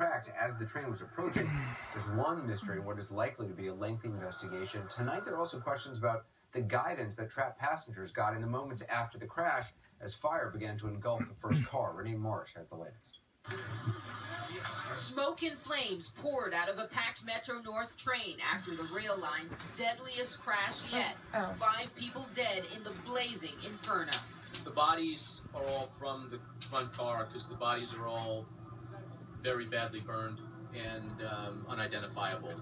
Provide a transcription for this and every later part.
tracks as the train was approaching. Just one mystery in what is likely to be a lengthy investigation. Tonight, there are also questions about the guidance that trapped passengers got in the moments after the crash as fire began to engulf the first car. Renee Marsh has the latest. Smoke and flames poured out of a packed Metro North train after the rail line's deadliest crash yet. 5 people dead in the blazing inferno. The bodies are all from the front car because the bodies are all very badly burned and unidentifiable.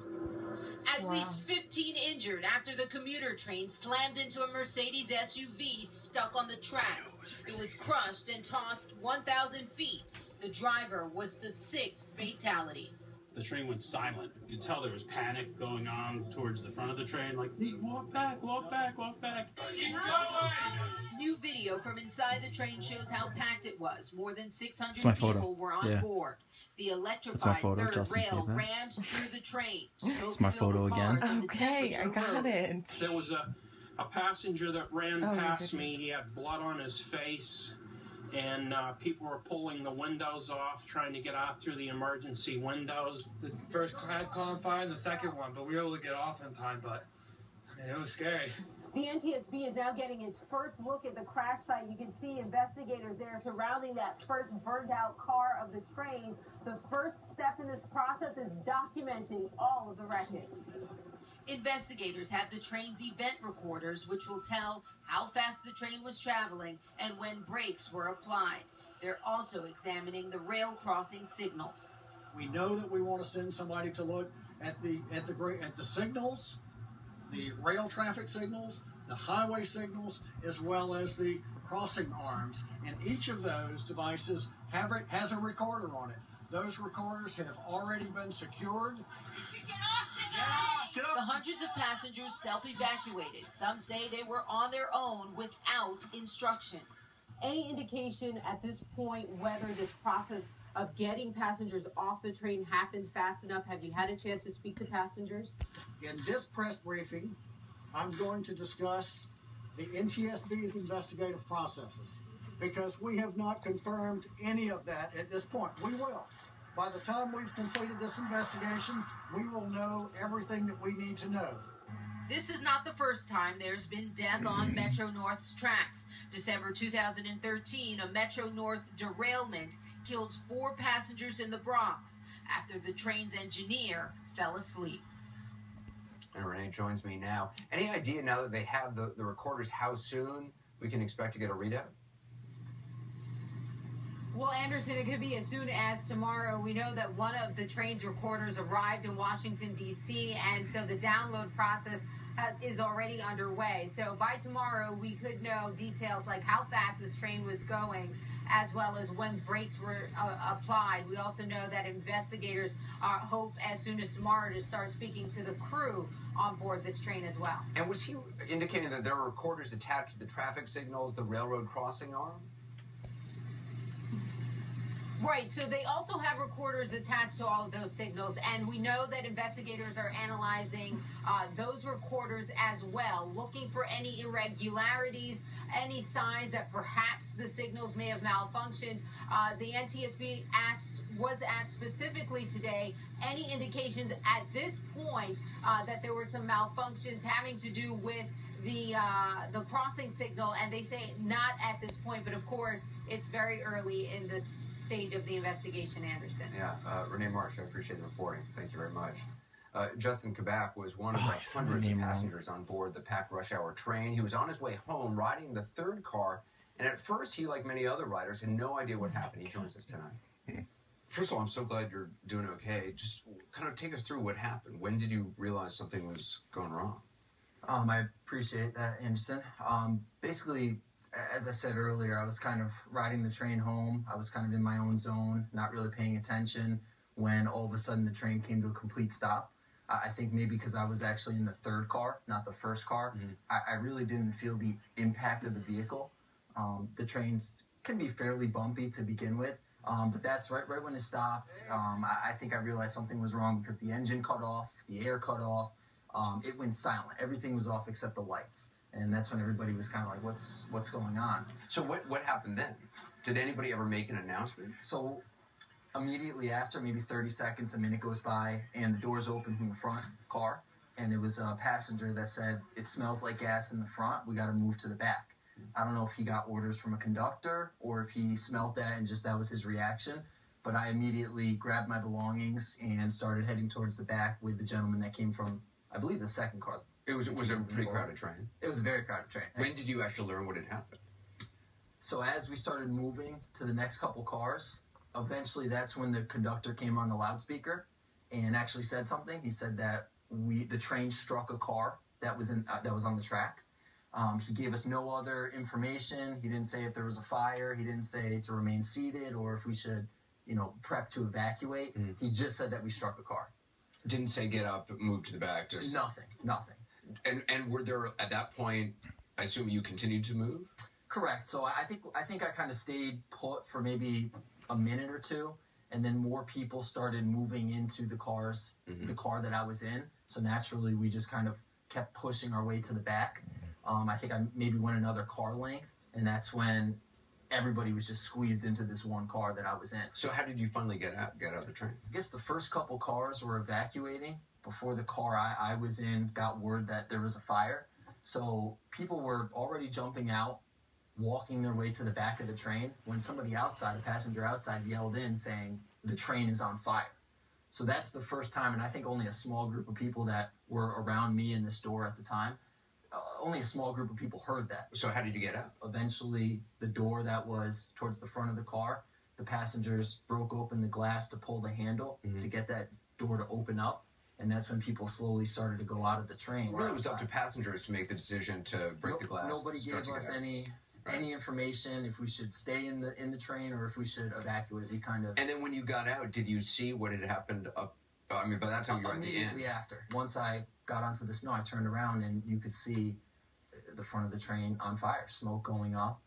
At least 15 injured after the commuter train slammed into a Mercedes SUV stuck on the tracks. It was crushed and tossed 1,000 feet. The driver was the 6th fatality. The train went silent. You could tell there was panic going on towards the front of the train, like, walk back, walk back, walk back. Keep going! New video from inside the train shows how packed it was. More than 600 people were on board. The electrified third rail rammed through the train. It's my photo again. Okay, I got it. There was a passenger that ran past me. He had blood on his face. And people were pulling the windows off, trying to get out through the emergency windows. The first had caught on fire and the second one, but we were able to get off in time, but I mean, it was scary. The NTSB is now getting its first look at the crash site. You can see investigators there surrounding that first burned out car of the train. The first step in this process is documenting all of the wreckage. Investigators have the train's event recorders, which will tell how fast the train was traveling and when brakes were applied. They're also examining the rail crossing signals. We know that we want to send somebody to look at the signals, the rail traffic signals, the highway signals, as well as the crossing arms. And each of those devices has a recorder on it. Those recorders have already been secured. The hundreds of passengers self-evacuated. Some say they were on their own without instructions. Any indication at this point whether this process of getting passengers off the train happened fast enough? Have you had a chance to speak to passengers? In this press briefing, I'm going to discuss the NTSB's investigative processes because we have not confirmed any of that at this point. We will. By the time we've completed this investigation, we will know everything that we need to know. This is not the first time there's been death on Metro North's tracks. December 2013, a Metro North derailment killed 4 passengers in the Bronx after the train's engineer fell asleep. And Renee joins me now. Any idea now that they have the recorders how soon we can expect to get a readout? Well, Anderson, it could be as soon as tomorrow. We know that one of the train's recorders arrived in Washington, D.C., and so the download process is already underway. So by tomorrow, we could know details like how fast this train was going, as well as when brakes were applied. We also know that investigators hope as soon as tomorrow to start speaking to the crew on board this train as well. And was he indicating that there are recorders attached to the traffic signals, the railroad crossing arm? Right, so they also have recorders attached to all of those signals, and we know that investigators are analyzing those recorders as well, looking for any irregularities, any signs that perhaps the signals may have malfunctioned. The NTSB was asked specifically today, any indications at this point that there were some malfunctions having to do with the crossing signal, and they say not at this point, but of course it's very early in this stage of the investigation, Anderson. Yeah, Renee Marsh, I appreciate the reporting. Thank you very much. Justin Kaback was one of the hundreds of passengers on board the packed rush hour train. He was on his way home riding the third car, and at first he, like many other riders, had no idea what happened. He joins us tonight. First of all, I'm so glad you're doing okay. Just kind of take us through what happened. When did you realize something was going wrong? I appreciate that, Anderson. Basically, as I said earlier, I was kind of riding the train home. I was kind of in my own zone, not really paying attention, when all of a sudden the train came to a complete stop. I think maybe because I was actually in the third car, not the first car. I really didn't feel the impact of the vehicle. The trains can be fairly bumpy to begin with, but that's right when it stopped. I think I realized something was wrong because the engine cut off, the air cut off. It went silent. Everything was off except the lights. And that's when everybody was kind of like, what's going on? So what happened then? Did anybody ever make an announcement? So immediately after, maybe 30 seconds, a minute goes by, and the doors open from the front car, and it was a passenger that said, "It smells like gas in the front, we got to move to the back." I don't know if he got orders from a conductor or if he smelt that and just that was his reaction, but I immediately grabbed my belongings and started heading towards the back with the gentleman that came from, I believe, the second car. It was a pretty crowded train. It was a very crowded train. When did you actually learn what had happened? So as we started moving to the next couple cars, eventually that's when the conductor came on the loudspeaker and actually said something. He said that the train struck a car that was on the track. He gave us no other information. He didn't say if there was a fire. He didn't say to remain seated or if we should, prep to evacuate. He just said that we struck a car. Didn't say get up, move to the back, just... Nothing. And were there, at that point, I assume you continued to move? Correct. So I think I kind of stayed put for maybe a minute or two, and then more people started moving into the cars, the car that I was in. So naturally, we just kind of kept pushing our way to the back. I think I maybe went another car length, and that's when everybody was just squeezed into this one car that I was in. So how did you finally get out of the train? I guess the first couple cars were evacuating before the car I was in got word that there was a fire. So people were already jumping out, walking their way to the back of the train, when somebody outside, a passenger outside, yelled in saying, "The train is on fire." So that's the first time, and I think only a small group of people that were around me in the store at the time, only a small group of people heard that. So how did you get out? Eventually, the door that was towards the front of the car, the passengers broke open the glass to pull the handle to get that door to open up, and that's when people slowly started to go out of the train. Well, it was up to passengers to make the decision to break the glass. Nobody gave us any information if we should stay in the train or if we should evacuate. We kind of... And then when you got out, did you see what had happened up? I mean, by that time you were at the end. Immediately after. Once I got onto the snow, I turned around and you could see the front of the train on fire, smoke going up.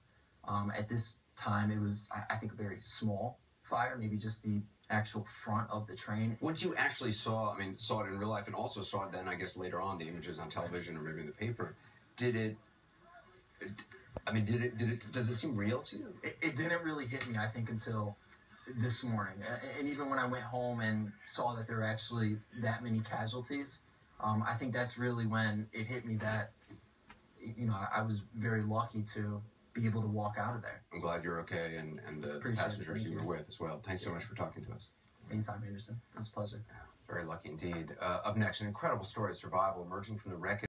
At this time, it was, I think, a very small fire, maybe just the actual front of the train. Once you actually saw it in real life and also saw it then, I guess, later on, the images on television or maybe in the paper, does it seem real to you? It didn't really hit me, I think, until this morning. And even when I went home and saw that there were actually that many casualties, I think that's really when it hit me that, I was very lucky to be able to walk out of there. I'm glad you're okay and the passengers you were with as well. Thanks so much for talking to us. Anytime, Anderson. It was a pleasure. Yeah, very lucky indeed. Up next, an incredible story of survival emerging from the wreckage